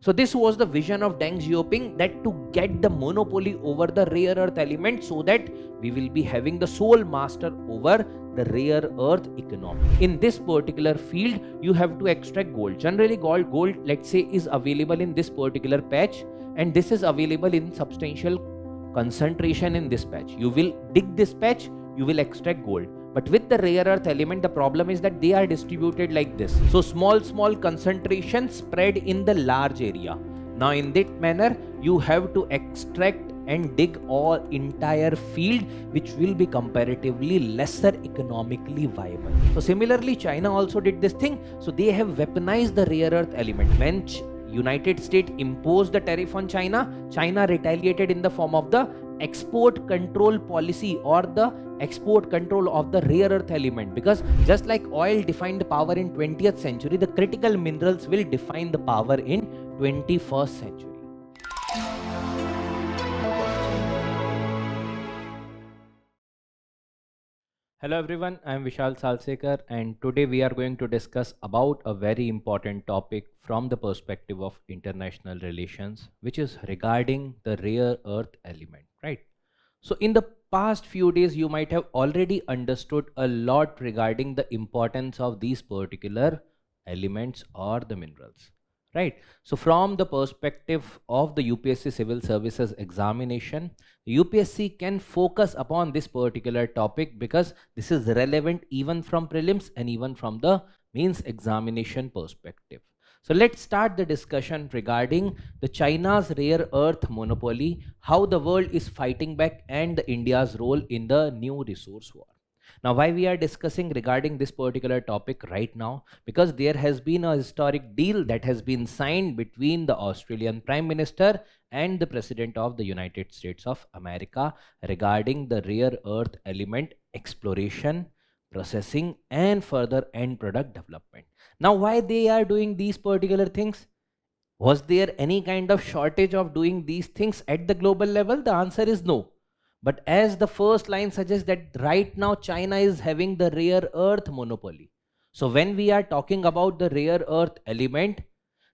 So this was the vision of Deng Xiaoping, that to get the monopoly over the rare earth element so that we will be having the sole master over the rare earth economy. In this particular field, you have to extract gold. Generally, gold, let's say, is available in this particular patch, and this is available in substantial concentration in this patch. You will dig this patch, you will extract gold. But with the rare earth element, the problem is that they are distributed like this. So small concentration spread in the large area. Now in that manner, you have to extract and dig all entire field, which will be comparatively lesser economically viable. So similarly, China also did this thing. So they have weaponized the rare earth element. When United States imposed the tariff on China, China retaliated in the form of the export control policy or the export control of the rare earth element, because just like oil defined power in 20th century, the critical minerals will define the power in 21st century. Hello everyone, I am Vishal Sir, and today we are going to discuss about a very important topic from the perspective of international relations, which is regarding the rare earth element, right? So in the past few days, you might have already understood a lot regarding the importance of these particular elements or the minerals, right? So from the perspective of the UPSC Civil Services examination, UPSC can focus upon this particular topic because this is relevant even from prelims and even from the mains examination perspective. So let's start the discussion regarding the China's rare earth monopoly, how the world is fighting back, and the India's role in the new resource war. Now, why we are discussing regarding this particular topic right now? Because there has been a historic deal that has been signed between the Australian Prime Minister and the President of the United States of America regarding the rare earth element exploration, processing, and further end product development. Now, why they are doing these particular things? Was there any kind of shortage of doing these things at the global level? The answer is no. But as the first line suggests, that right now China is having the rare earth monopoly. So when we are talking about the rare earth element,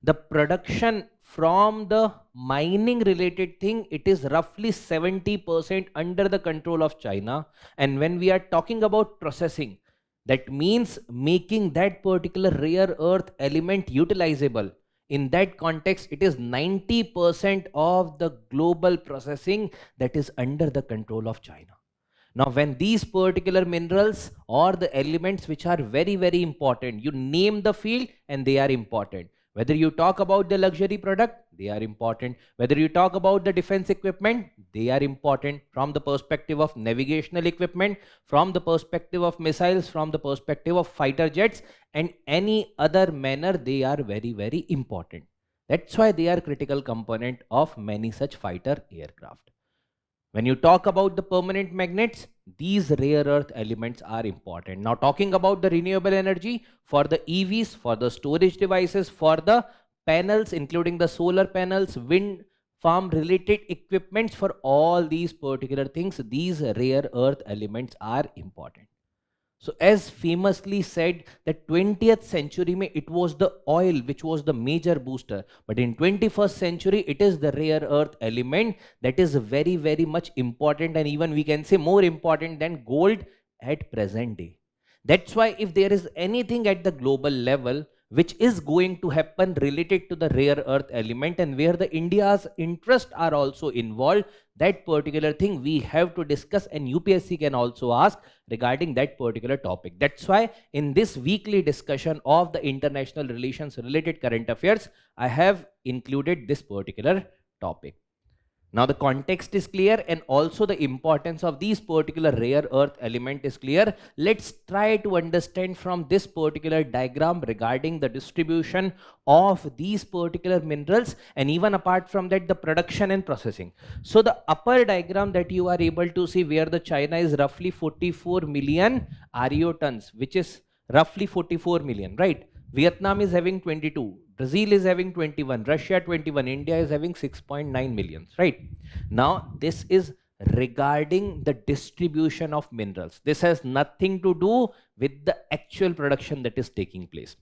the production from the mining related thing, it is roughly 70% under the control of China. And when we are talking about processing, that means making that particular rare earth element utilizable. In that context, it is 90% of the global processing that is under the control of China. Now, when these particular minerals or the elements which are very, very important, you name the field and they are important. Whether you talk about the luxury product, they are important. Whether you talk about the defense equipment, they are important from the perspective of navigational equipment, from the perspective of missiles, from the perspective of fighter jets, and any other manner, they are very, very important. That's why they are critical component of many such fighter aircraft. When you talk about the permanent magnets, these rare earth elements are important. Now, talking about the renewable energy for the EVs, for the storage devices, for the panels, including the solar panels, wind farm related equipments, for all these particular things, these rare earth elements are important. So as famously said, that 20th century mein it was the oil which was the major booster, but in 21st century it is the rare earth element that is very, very much important, and even we can say more important than gold at present day. That's why if there is anything at the global level which is going to happen related to the rare earth element and where the India's interests are also involved, that particular thing we have to discuss, and UPSC can also ask regarding that particular topic. That's why in this weekly discussion of the international relations related current affairs, I have included this particular topic. Now the context is clear and also the importance of these particular rare earth element is clear. Let's try to understand from this particular diagram regarding the distribution of these particular minerals, and even apart from that, the production and processing. So the upper diagram that you are able to see, where the China is roughly 44 million REO tons, which is roughly 44 million, right? Vietnam is having 22, Brazil is having 21, Russia 21, India is having 6.9 million, right? Now, this is regarding the distribution of minerals. This has nothing to do with the actual production that is taking place.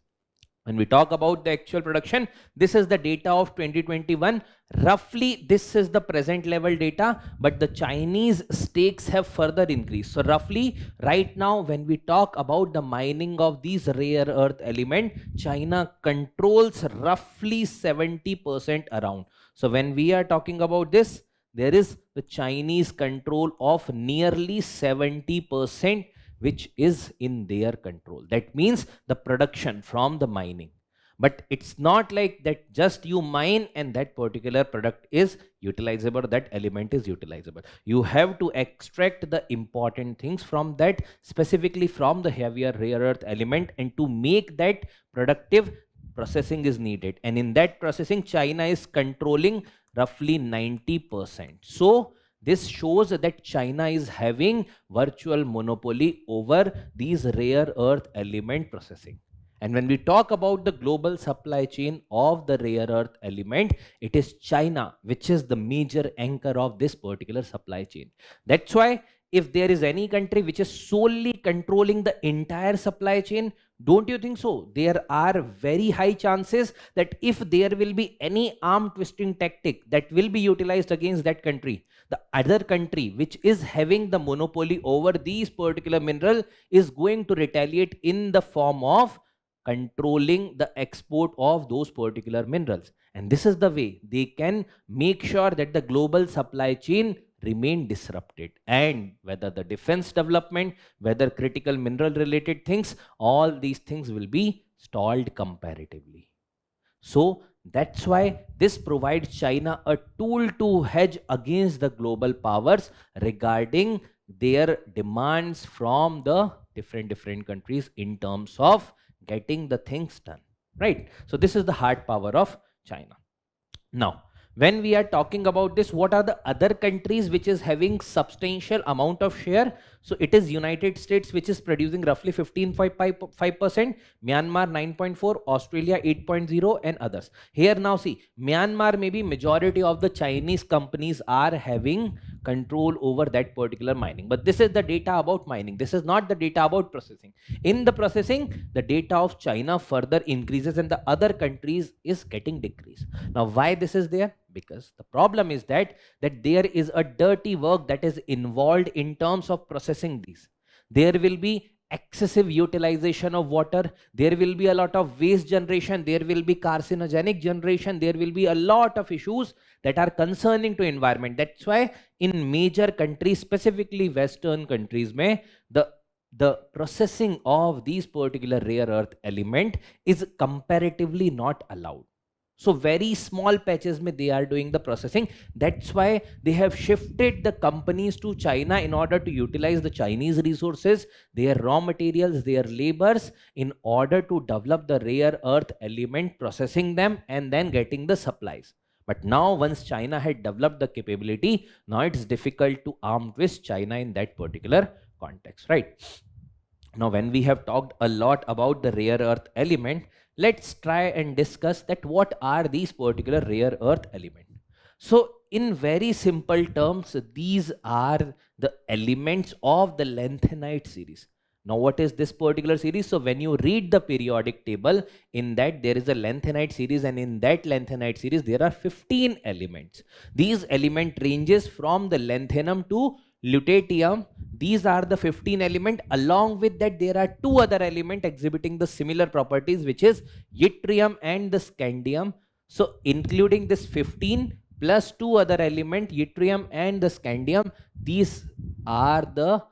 When we talk about the actual production, this is the data of 2021. Roughly, this is the present level data, but the Chinese stakes have further increased. So roughly, right now, when we talk about the mining of these rare earth element, China controls roughly 70% around. So when we are talking about this, there is the Chinese control of nearly 70%, which is in their control. That means the production from the mining. But it's not like that just you mine and that particular product is utilizable, that element is utilizable. You have to extract the important things from that, specifically from the heavier rare earth element, and to make that productive, processing is needed. And in that processing, China is controlling roughly 90%. So this shows that China is having virtual monopoly over these rare earth element processing. And when we talk about the global supply chain of the rare earth element, it is China which is the major anchor of this particular supply chain. That's why if there is any country which is solely controlling the entire supply chain, don't you think so? There are very high chances that if there will be any arm twisting tactic that will be utilized against that country, the other country which is having the monopoly over these particular mineral is going to retaliate in the form of controlling the export of those particular minerals. And this is the way they can make sure that the global supply chain remain disrupted. And whether the defense development, whether critical mineral related things, all these things will be stalled comparatively. So that's why this provides China a tool to hedge against the global powers regarding their demands from the different countries in terms of getting the things done, right? So this is the hard power of China. Now, when we are talking about this, what are the other countries which is having substantial amount of share? So it is United States, which is producing roughly 15.5%, Myanmar 9.4, Australia 8.0, and others. Here now see, Myanmar, maybe majority of the Chinese companies are having control over that particular mining. But this is the data about mining. This is not the data about processing. In the processing, the data of China further increases and the other countries is getting decreased. Now, why this is there? Because the problem is that there is a dirty work that is involved in terms of processing these. There will be excessive utilization of water, there will be a lot of waste generation, there will be carcinogenic generation, there will be a lot of issues that are concerning to environment. That's why in major countries, specifically Western countries, the processing of these particular rare earth element is comparatively not allowed. So very small patches they are doing the processing. That's why they have shifted the companies to China in order to utilize the Chinese resources, their raw materials, their labors, in order to develop the rare earth element, processing them and then getting the supplies. But now once China had developed the capability, now it's difficult to arm twist China in that particular context, right? Now, when we have talked a lot about the rare earth element, let's try and discuss that what are these particular rare earth element. So in very simple terms, these are the elements of the lanthanide series. Now, what is this particular series? So when you read the periodic table, in that there is a lanthanide series, and in that lanthanide series there are 15 elements. These element ranges from the lanthanum to lutetium. These are the 15 element. Along with that, there are two other elements exhibiting the similar properties, which is yttrium and the scandium. So including this 15 plus two other element, yttrium and the scandium, these are the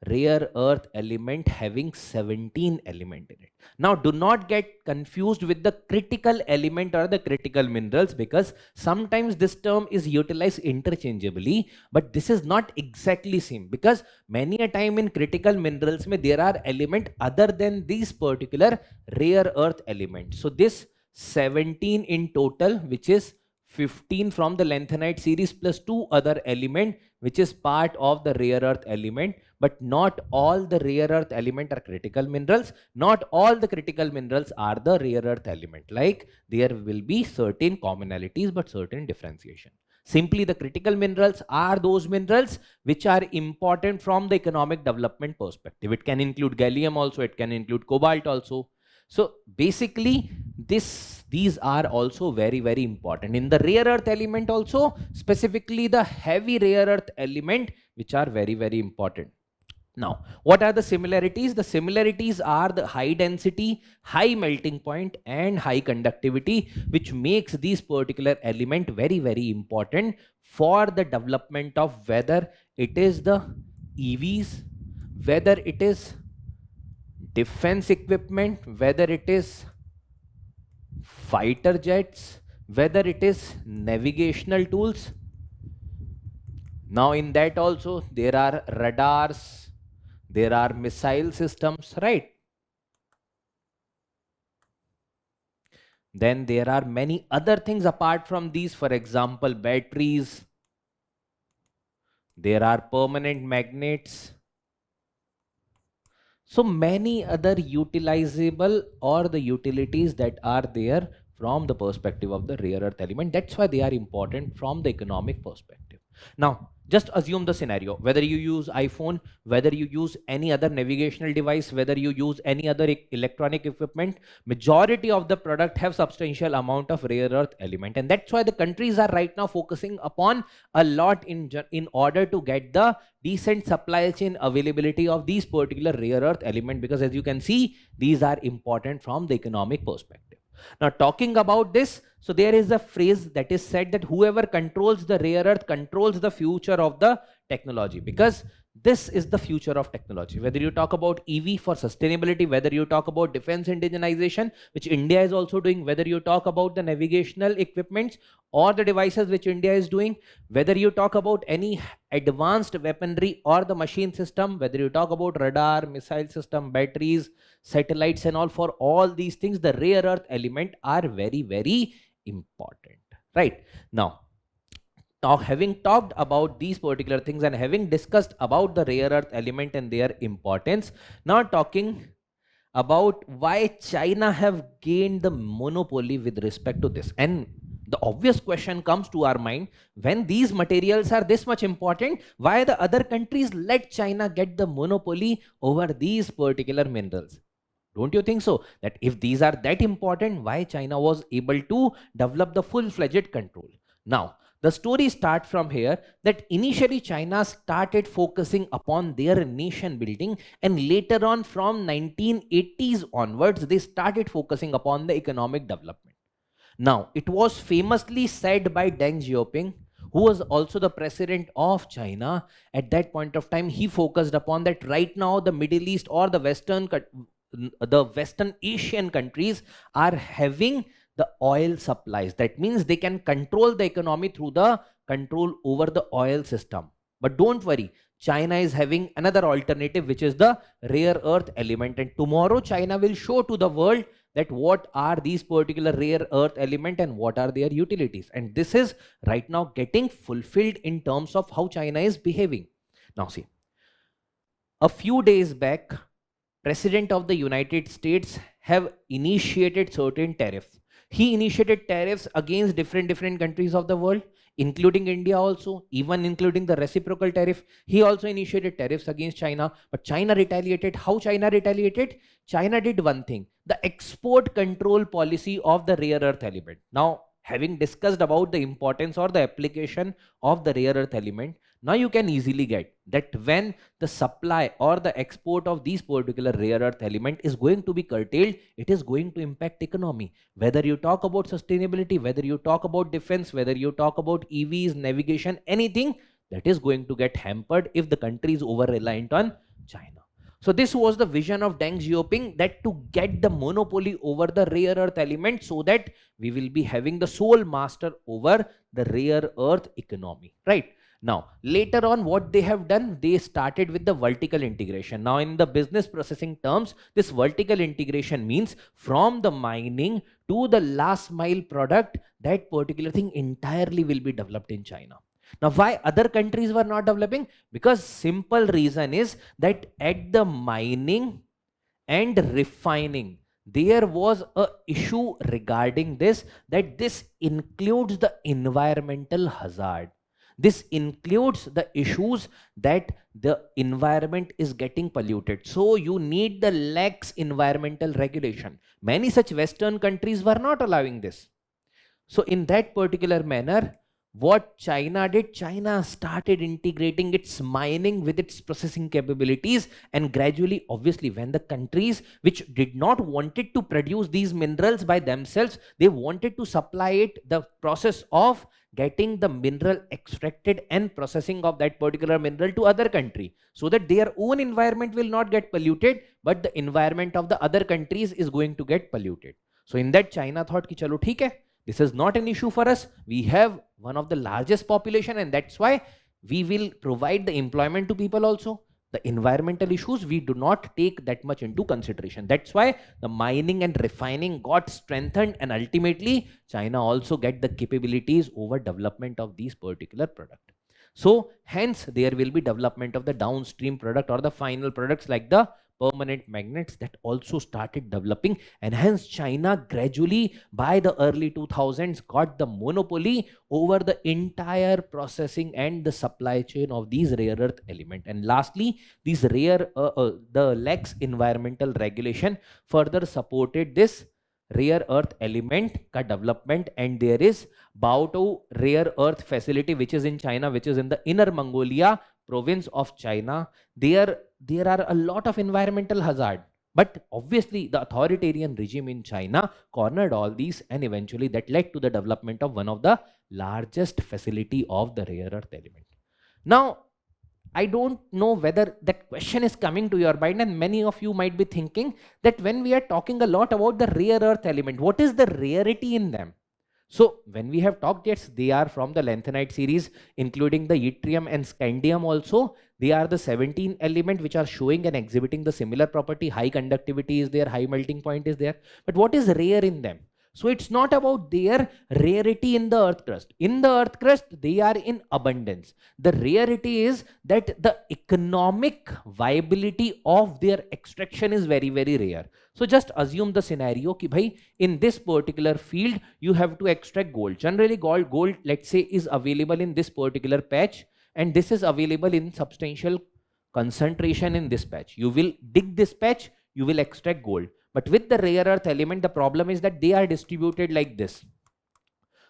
rare earth element having 17 element in it. Now do not get confused with the critical element or the critical minerals, because sometimes this term is utilized interchangeably, but this is not exactly same, because many a time in critical minerals there are element other than these particular rare earth elements. So this 17 in total, which is 15 from the lanthanide series plus two other element, which is part of the rare earth element. But not all the rare earth element are critical minerals. Not all the critical minerals are the rare earth element. Like there will be certain commonalities but certain differentiation. Simply the critical minerals are those minerals which are important from the economic development perspective. It can include gallium also, it can include cobalt also. So basically, these are also very, very important. In the rare earth element also, specifically the heavy rare earth element, which are very, very important. Now, what are the similarities? The similarities are the high density, high melting point, and high conductivity, which makes these particular element very, very important for the development of whether it is the EVs, whether it is defense equipment, whether it is fighter jets, whether it is navigational tools. Now, in that also, there are radars, there are missile systems, right? Then there are many other things apart from these, for example, batteries, there are permanent magnets. So many other utilizable or the utilities that are there from the perspective of the rare earth element. That's why they are important from the economic perspective. Now, just assume the scenario, whether you use iPhone, whether you use any other navigational device, whether you use any other electronic equipment, majority of the product have substantial amount of rare earth element. And that's why the countries are right now focusing upon a lot in order to get the decent supply chain availability of these particular rare earth element, because as you can see, these are important from the economic perspective. Now, talking about this, so there is a phrase that is said that whoever controls the rare earth controls the future of the technology, because this is the future of technology. Whether you talk about EV for sustainability, whether you talk about defense indigenization, which India is also doing, whether you talk about the navigational equipments or the devices which India is doing, whether you talk about any advanced weaponry or the machine system, whether you talk about radar, missile system, batteries, satellites and all, for all these things, the rare earth element are very, very important, right? Now, having talked about these particular things and having discussed about the rare earth element and their importance, now talking about why China have gained the monopoly with respect to this. And the obvious question comes to our mind, when these materials are this much important, why the other countries let China get the monopoly over these particular minerals? Don't you think so? That if these are that important, why China was able to develop the full-fledged control? Now, the story starts from here, that initially China started focusing upon their nation building, and later on from 1980s onwards, they started focusing upon the economic development. Now, it was famously said by Deng Xiaoping, who was also the president of China at that point of time. He focused upon that right now the Middle East or the Western Asian countries are having the oil supplies. That means they can control the economy through the control over the oil system. But don't worry, China is having another alternative, which is the rare earth element. And tomorrow China will show to the world that what are these particular rare earth element and what are their utilities. And this is right now getting fulfilled in terms of how China is behaving. Now see, a few days back, President of the United States have initiated certain tariffs. He initiated tariffs against different countries of the world, including India also, even including the reciprocal tariff. He also initiated tariffs against China, but China retaliated. How China retaliated? China did one thing, the export control policy of the rare earth element. Now, having discussed about the importance or the application of the rare earth element, now you can easily get that when the supply or the export of these particular rare earth element is going to be curtailed, it is going to impact economy. Whether you talk about sustainability, whether you talk about defense, whether you talk about EVs, navigation, anything, that is going to get hampered if the country is over reliant on China. So this was the vision of Deng Xiaoping, that to get the monopoly over the rare earth element so that we will be having the sole master over the rare earth economy, right? Now, later on, what they have done, they started with the vertical integration. Now, in the business processing terms, this vertical integration means from the mining to the last mile product, that particular thing entirely will be developed in China. Now, why other countries were not developing? Because simple reason is that at the mining and refining, there was a issue regarding this, that this includes the environmental hazard. This includes the issues that the environment is getting polluted. So you need the lax environmental regulation. Many such Western countries were not allowing this. So in that particular manner, what China did, China started integrating its mining with its processing capabilities, and gradually, obviously, when the countries which did not wanted to produce these minerals by themselves, they wanted to supply it, the process of getting the mineral extracted and processing of that particular mineral to other country, so that their own environment will not get polluted, but the environment of the other countries is going to get polluted. So in that, China thought ki chalo theek hai, this is not an issue for us. We have one of the largest population, and that's why we will provide the employment to people also. The environmental issues we do not take that much into consideration. That's why the mining and refining got strengthened, and ultimately China also get the capabilities over development of these particular product. So hence there will be development of the downstream product or the final products like the permanent magnets that also started developing, and hence China gradually by the early 2000s got the monopoly over the entire processing and the supply chain of these rare earth element. And lastly, these the lax environmental regulation further supported this rare earth element ka development, and there is Baotou rare earth facility which is in China, which is in the Inner Mongolia province of China. There are a lot of environmental hazard, but obviously the authoritarian regime in China cornered all these, and eventually that led to the development of one of the largest facility of the rare earth element. Now, I don't know whether that question is coming to your mind, and many of you might be thinking that when we are talking a lot about the rare earth element, what is the rarity in them? So when we have talked, yes, they are from the lanthanide series, including the yttrium and scandium also. They are the 17 element which are showing and exhibiting the similar property. High conductivity is there, high melting point is there. But what is rare in them? So it's not about their rarity in the earth crust. In the earth crust, they are in abundance. The rarity is that the economic viability of their extraction is very, very rare. So just assume the scenario ki bhai, in this particular field, you have to extract gold. Generally, gold, let's say, is available in this particular patch, and this is available in substantial concentration in this patch. You will dig this patch, you will extract gold. But with the rare earth element, the problem is that they are distributed like this.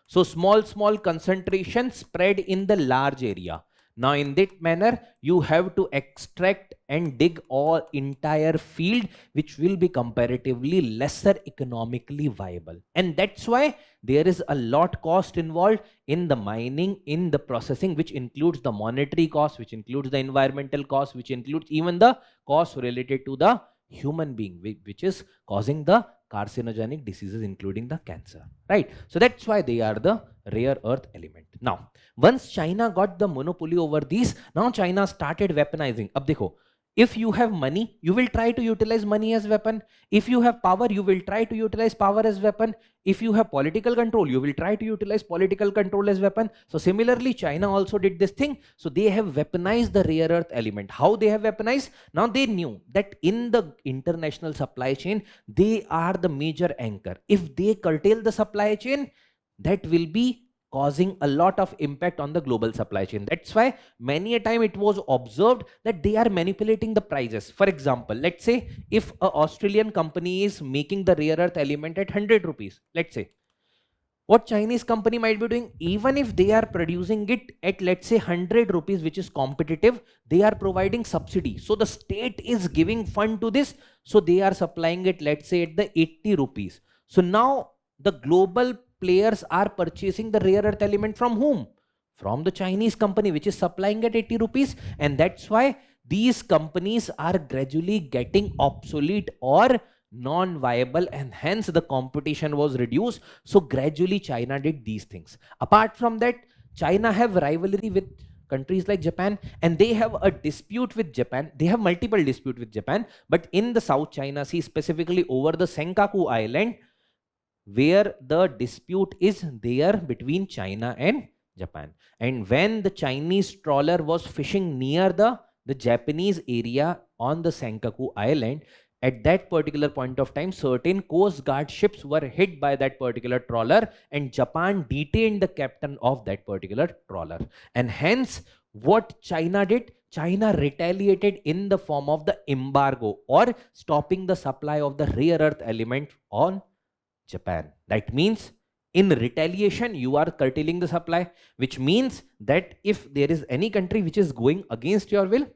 So small concentration spread in the large area. Now in that manner, you have to extract and dig all entire field, which will be comparatively lesser economically viable. And that's why there is a lot cost involved in the mining, in the processing, which includes the monetary cost, which includes the environmental cost, which includes even the cost related to the human being, which is causing the carcinogenic diseases, including the cancer, right? So that's why they are the rare earth element. Now, once China got the monopoly over these, now China started weaponizing. Ab dekho, if you have money, you will try to utilize money as weapon. If you have power, you will try to utilize power as weapon. If you have political control, you will try to utilize political control as weapon. So similarly, China also did this thing. So they have weaponized the rare earth element. How they have weaponized? Now they knew that in the international supply chain, they are the major anchor. If they curtail the supply chain, that will be causing a lot of impact on the global supply chain. That's why many a time it was observed that they are manipulating the prices. For example, let's say if an Australian company is making the rare earth element at 100 rupees, let's say, what Chinese company might be doing, even if they are producing it at, let's say, 100 rupees, which is competitive, they are providing subsidy. So the state is giving fund to this. So they are supplying it, let's say, at the 80 rupees. So now the global players are purchasing the rare earth element from whom? From the Chinese company, which is supplying at 80 rupees. And that's why these companies are gradually getting obsolete or non-viable, and hence the competition was reduced. So gradually China did these things. Apart from that, China have rivalry with countries like Japan, and they have a dispute with Japan. They have multiple disputes with Japan, but in the South China Sea, specifically over the Senkaku Island, where the dispute is there between China and Japan. And when the Chinese trawler was fishing near the Japanese area on the Senkaku Island, at that particular point of time, certain coast guard ships were hit by that particular trawler, and Japan detained the captain of that particular trawler. And hence, what China did, China retaliated in the form of the embargo or stopping the supply of the rare earth element on Japan. That means in retaliation, you are curtailing the supply, which means that if there is any country which is going against your will,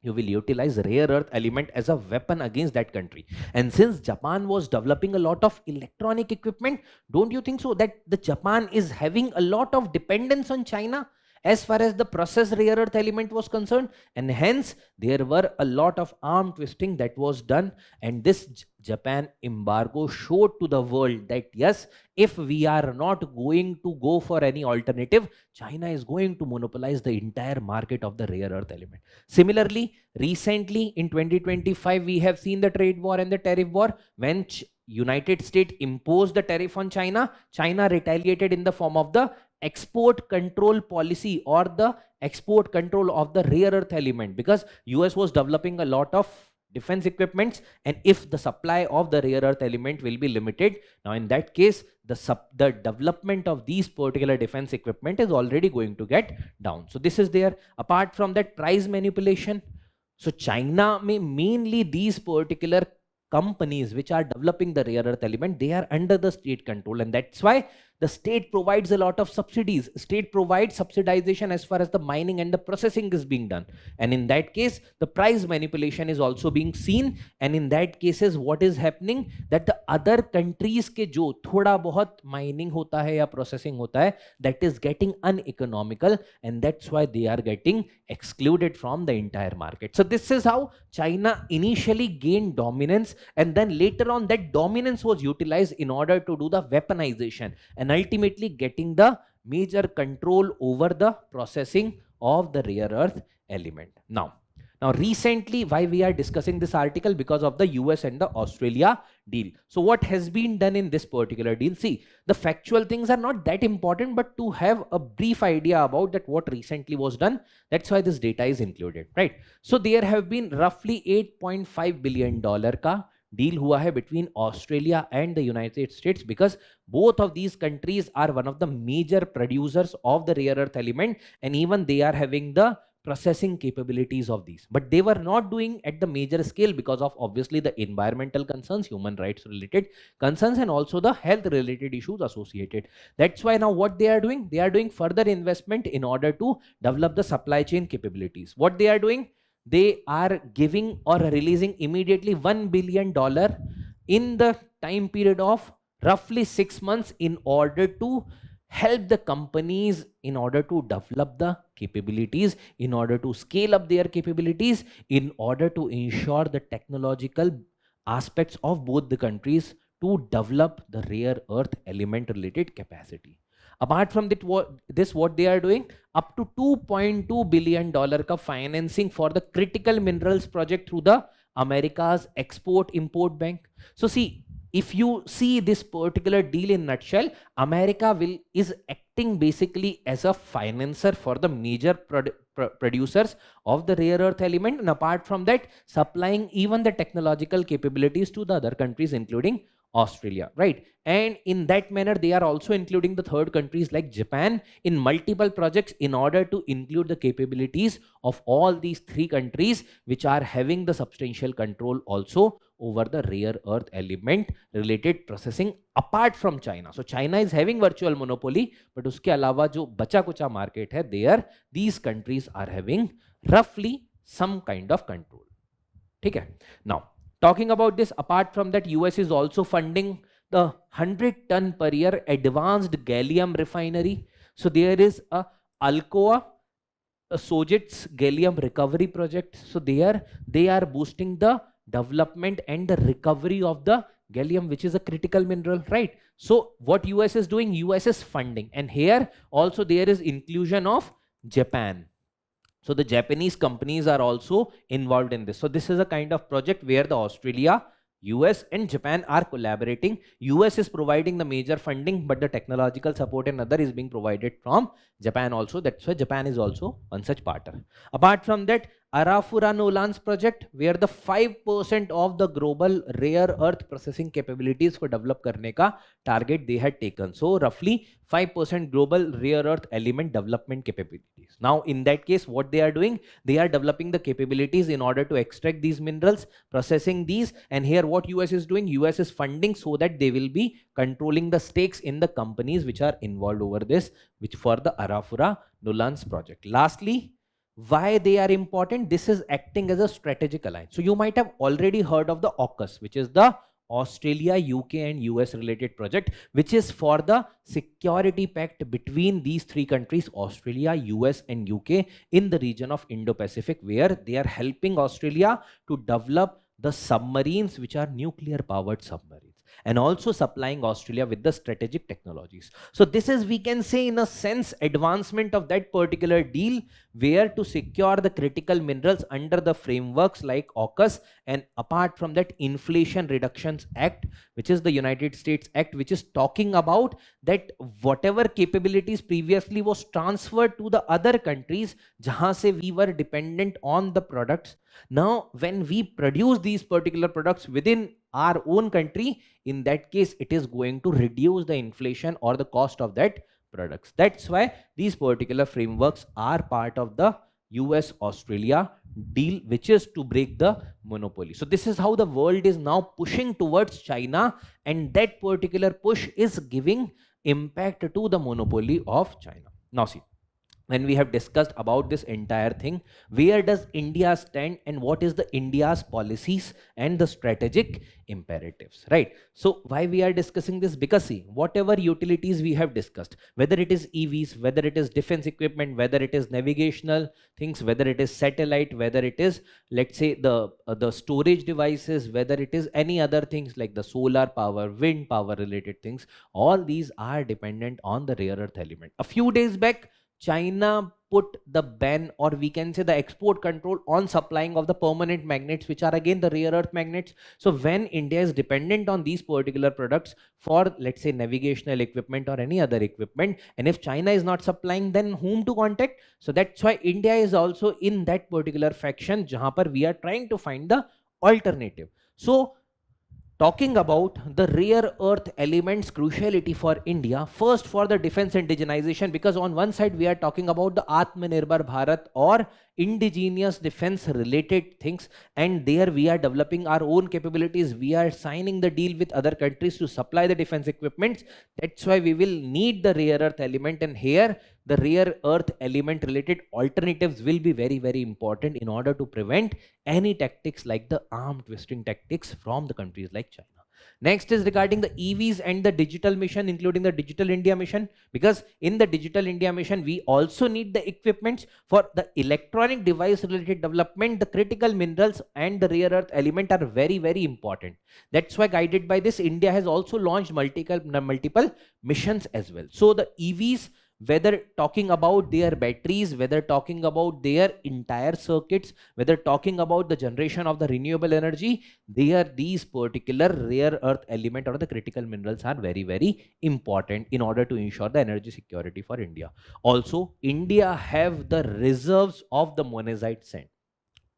you will utilize rare earth element as a weapon against that country. And since Japan was developing a lot of electronic equipment, don't you think so that the Japan is having a lot of dependence on China as far as the processed rare earth element was concerned? And hence there were a lot of arm twisting that was done, and this Japan embargo showed to the world that yes, if we are not going to go for any alternative, China is going to monopolize the entire market of the rare earth element. Similarly, recently in 2025, we have seen the trade war and the tariff war. When United States imposed the tariff on China, China retaliated in the form of the export control policy or the export control of the rare earth element, because US was developing a lot of defense equipments, and if the supply of the rare earth element will be limited, now in that case the development of these particular defense equipment is already going to get down. So this is there. Apart from that, price manipulation. So China may mainly these particular companies which are developing the rare earth element, they are under the state control, and that's why the state provides a lot of subsidies. State provides subsidization as far as the mining and the processing is being done, and in that case the price manipulation is also being seen. And in that cases what is happening, that the other countries के जो थोड़ा बहुत mining होता है या processing होता है, that is getting uneconomical, and that's why they are getting excluded from the entire market. So this is how China initially gained dominance, and then later on that dominance was utilized in order to do the weaponization, and ultimately getting the major control over the processing of the rare earth element. Now recently, why we are discussing this article? Because of the US and the Australia deal. So what has been done in this particular deal? See, the factual things are not that important, but to have a brief idea about that what recently was done, that's why this data is included, right? So there have been roughly $8.5 billion का deal हुआ है between Australia and the United States, because both of these countries are one of the major producers of the rare earth element, and even they are having the processing capabilities of these, but they were not doing at the major scale because of obviously the environmental concerns, human rights related concerns, and also the health related issues associated. That's why now what they are doing, they are doing further investment in order to develop the supply chain capabilities. What they are doing, they are giving or releasing immediately $1 billion in the time period of roughly 6 months in order to help the companies in order to develop the capabilities, in order to scale up their capabilities, in order to ensure the technological aspects of both the countries to develop the rare earth element related capacity. Apart from that, what they are doing, up to $2.2 billion ka financing for the critical minerals project through the America's Export Import Bank. So see, if you see this particular deal in nutshell, America is acting basically as a financer for the major producers of the rare earth element, and apart from that, supplying even the technological capabilities to the other countries, including Australia, right? And in that manner, they are also including the third countries like Japan in multiple projects in order to include the capabilities of all these three countries, which are having the substantial control also over the rare earth element related processing apart from China. So China is having virtual monopoly, but uske alawa jo bacha kucha market hai, there these countries are having roughly some kind of control. Okay. Now, talking about this, apart from that, US is also funding the 100 ton per year advanced gallium refinery. So there is a Alcoa, a Sojitz gallium recovery project. So they are boosting the development and the recovery of the gallium, which is a critical mineral, right? So what US is doing, US is funding, and here also there is inclusion of Japan. So the Japanese companies are also involved in this. So this is a kind of project where the Australia, US and Japan are collaborating. US is providing the major funding, but the technological support and other is being provided from Japan also. That's why Japan is also one such partner. Apart from that, Arafura Nolan's project, where the 5% of the global rare earth processing capabilities for develop karne ka target they had taken. So roughly 5% global rare earth element development capabilities. Now in that case, what they are doing, they are developing the capabilities in order to extract these minerals, processing these, and here what US is doing, US is funding so that they will be controlling the stakes in the companies which are involved over this, which for the Arafura Nolan's project. Lastly, why they are important, this is acting as a strategic alliance. So you might have already heard of the AUKUS, which is the Australia, UK and US related project, which is for the security pact between these three countries, Australia, US and UK, in the region of Indo-Pacific, where they are helping Australia to develop the submarines which are nuclear powered submarines, and also supplying Australia with the strategic technologies. So this is, we can say in a sense, advancement of that particular deal, where to secure the critical minerals under the frameworks like AUKUS, and apart from that, Inflation Reductions Act, which is the United States Act, which is talking about that whatever capabilities previously was transferred to the other countries jahan se we were dependent on the products, now when we produce these particular products within our own country, in that case it is going to reduce the inflation or the cost of that products. That's why these particular frameworks are part of the US Australia deal, which is to break the monopoly. So this is how the world is now pushing towards China, and that particular push is giving impact to the monopoly of China. Now see, when we have discussed about this entire thing, where does India stand and what is the India's policies and the strategic imperatives, right? So why we are discussing this? Because see, whatever utilities we have discussed, whether it is EVs, whether it is defense equipment, whether it is navigational things, whether it is satellite, whether it is, let's say, the storage devices, whether it is any other things like the solar power, wind power related things, all these are dependent on the rare earth element. A few days back, China put the ban, or we can say the export control on supplying of the permanent magnets, which are again the rare earth magnets. So when India is dependent on these particular products for, let's say, navigational equipment or any other equipment, and if China is not supplying, then whom to contact? So that's why India is also in that particular faction jahan par we are trying to find the alternative. So talking about the rare earth elements cruciality for India, first for the defense indigenization, because on one side we are talking about the Atmanirbhar Bharat or indigenous defense related things, and there we are developing our own capabilities. We are signing the deal with other countries to supply the defense equipments. That's why we will need the rare earth element, and here the rare earth element related alternatives will be very, very important in order to prevent any tactics like the arm twisting tactics from the countries like China. Next is regarding the EVs and the digital mission, including the Digital India mission, because in the Digital India mission, we also need the equipments for the electronic device related development. The critical minerals and the rare earth element are very, very important. That's why, guided by this, India has also launched multiple missions as well. So the EVs, whether talking about their batteries, whether talking about their entire circuits, whether talking about the generation of the renewable energy, these particular rare earth element or the critical minerals are very, very important in order to ensure the energy security for India. Also, India have the reserves of the monazite sand.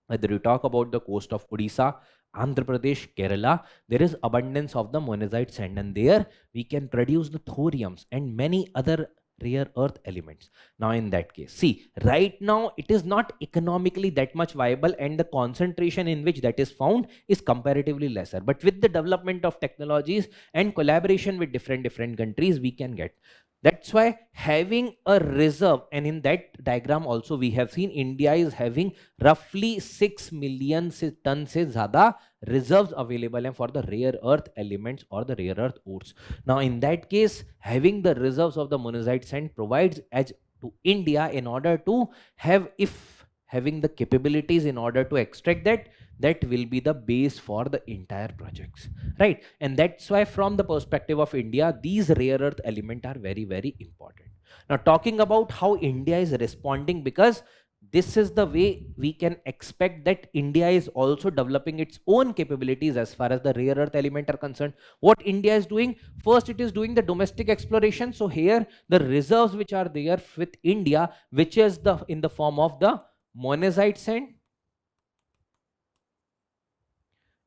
Whether you talk about the coast of Odisha, Andhra Pradesh, Kerala, there is abundance of the monazite sand, and there we can produce the thoriums and many other rare earth elements. Now in that case, see, right now it is not economically that much viable, and the concentration in which that is found is comparatively lesser, but with the development of technologies and collaboration with different countries, we can get. That's why having a reserve, and in that diagram also we have seen India is having roughly 6 million tons se zyada reserves available and for the rare earth elements or the rare earth ores. Now in that case, having the reserves of the monazite sand provides edge to India in order to have, if having the capabilities in order to extract that, that will be the base for the entire projects, right? And that's why from the perspective of India, these rare earth elements are very, very important. Now talking about how India is responding, because this is the way we can expect that India is also developing its own capabilities as far as the rare earth element are concerned. What India is doing, first it is doing the domestic exploration. So here the reserves which are there with India, which is in the form of the monazite sand,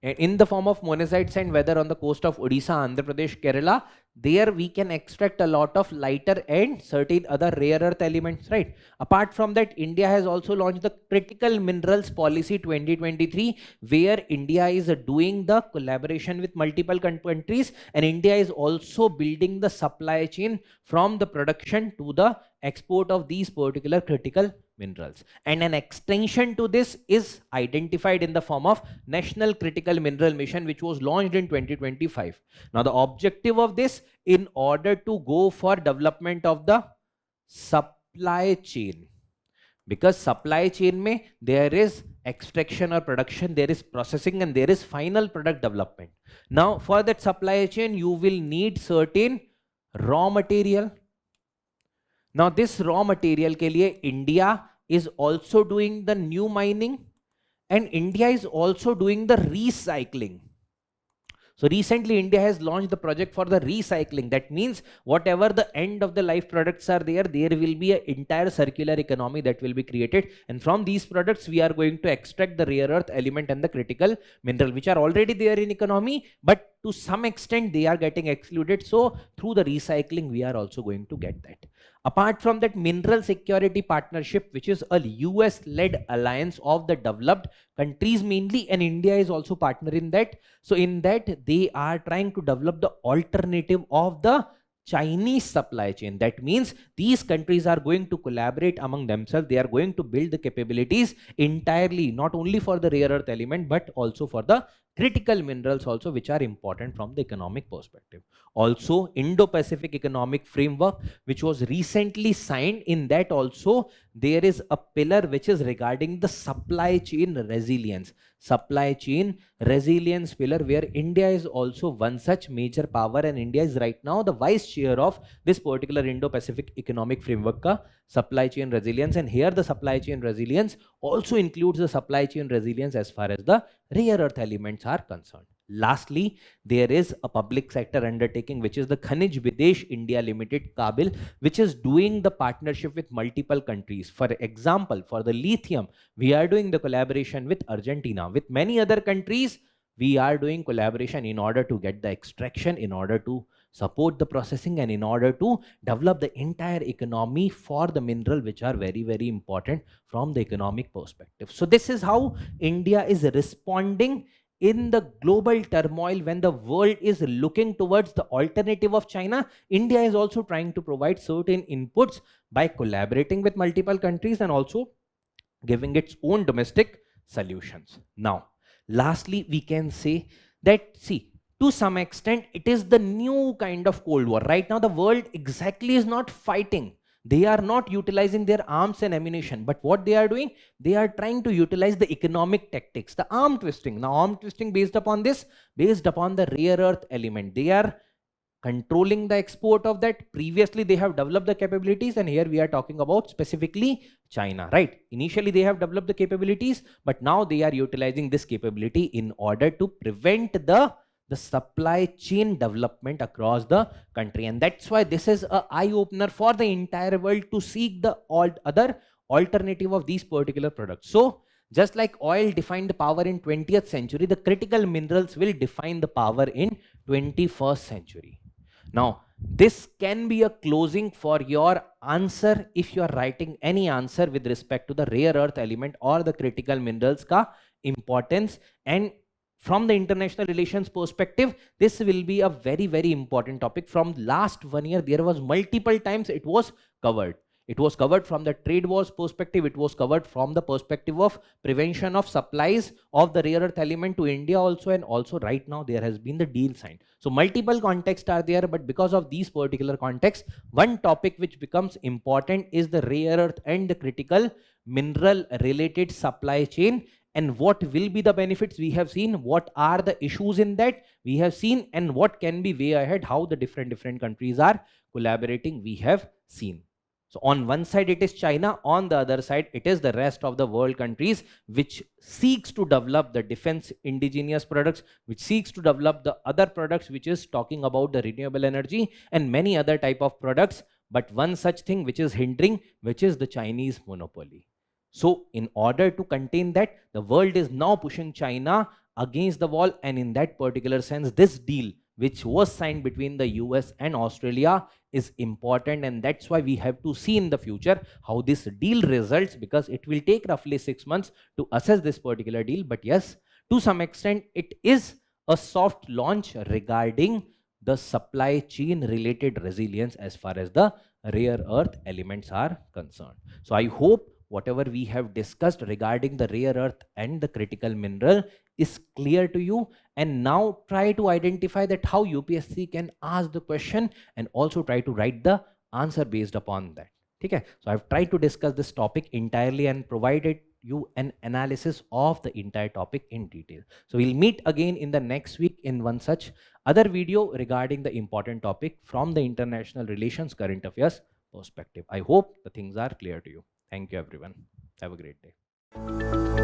in the form of monazite sand, whether on the coast of Odisha, Andhra Pradesh, Kerala, there we can extract a lot of lighter and certain other rare earth elements, right? Apart from that, India has also launched the Critical Minerals Policy 2023, where India is doing the collaboration with multiple countries, and India is also building the supply chain from the production to the export of these particular critical minerals. And an extension to this is identified in the form of National Critical Mineral Mission, which was launched in 2025. Now, the objective of this, in order to go for development of the supply chain, because supply chain mein there is extraction or production, there is processing, and there is final product development. Now, for that supply chain, you will need certain raw material. Now, this raw material ke liye India is also doing the new mining, and India is also doing the recycling. So recently India has launched the project for the recycling. That means whatever the end of the life products are there, there will be an entire circular economy that will be created. And from these products, we are going to extract the rare earth element and the critical mineral, which are already there in economy, but to some extent they are getting excluded. So through the recycling, we are also going to get that. Apart from that, Mineral Security Partnership, which is a US-led alliance of the developed countries mainly, and India is also partner in that. So in that, they are trying to develop the alternative of the Chinese supply chain. That means these countries are going to collaborate among themselves. They are going to build the capabilities entirely, not only for the rare earth element, but also for the critical minerals also, which are important from the economic perspective. Also, Indo-Pacific Economic Framework, which was recently signed, in that also there is a pillar which is regarding the supply chain resilience. Supply chain resilience pillar, where India is also one such major power, and India is right now the vice chair of this particular Indo-Pacific Economic Framework ka supply chain resilience. And here the supply chain resilience also includes the supply chain resilience as far as the rare earth elements are concerned. Lastly, there is a public sector undertaking, which is the Khanij Videsh India Limited Kabil, which is doing the partnership with multiple countries. For example, for the lithium, we are doing the collaboration with Argentina. With many other countries, we are doing collaboration in order to get the extraction, in order to support the processing, and in order to develop the entire economy for the mineral, which are very, very important from the economic perspective. So this is how India is responding in the global turmoil. When the world is looking towards the alternative of China, India is also trying to provide certain inputs by collaborating with multiple countries and also giving its own domestic solutions. Now, lastly, we can say that, see, to some extent, it is the new kind of Cold War. Right now, the world exactly is not fighting. They are not utilizing their arms and ammunition, but what they are doing, they are trying to utilize the economic tactics, the arm twisting. Now, arm twisting based upon this, based upon the rare earth element. They are controlling the export of that. Previously, they have developed the capabilities, and here we are talking about specifically China, right? Initially, they have developed the capabilities, but now they are utilizing this capability in order to prevent the supply chain development across the country. And that's why this is an eye-opener for the entire world to seek the other alternative of these particular products. So just like oil defined the power in 20th century, the critical minerals will define the power in 21st century. Now, this can be a closing for your answer if you are writing any answer with respect to the rare earth element or the critical minerals ka importance. And from the international relations perspective, this will be a very, very important topic. From last 1 year, there was multiple times it was covered. It was covered from the trade wars perspective. It was covered from the perspective of prevention of supplies of the rare earth element to India also. And also right now there has been the deal signed. So multiple contexts are there, but because of these particular contexts, one topic which becomes important is the rare earth and the critical mineral related supply chain. And what will be the benefits we have seen, what are the issues in that we have seen, and what can be way ahead, how the different countries are collaborating, we have seen. So on one side it is China, on the other side it is the rest of the world countries which seeks to develop the defense indigenous products, which seeks to develop the other products, which is talking about the renewable energy and many other type of products. But one such thing which is hindering, which is the Chinese monopoly. So in order to contain that, the world is now pushing China against the wall. And in that particular sense, this deal which was signed between the US and Australia is important, and that's why we have to see in the future how this deal results, because it will take roughly 6 months to assess this particular deal. But yes, to some extent it is a soft launch regarding the supply chain related resilience as far as the rare earth elements are concerned. So I hope whatever we have discussed regarding the rare earth and the critical mineral is clear to you. And now try to identify that how UPSC can ask the question, and also try to write the answer based upon that. Okay, so I've tried to discuss this topic entirely and provided you an analysis of the entire topic in detail. So we'll meet again in the next week in one such other video regarding the important topic from the international relations current affairs perspective. I hope the things are clear to you. Thank you everyone. Have a great day.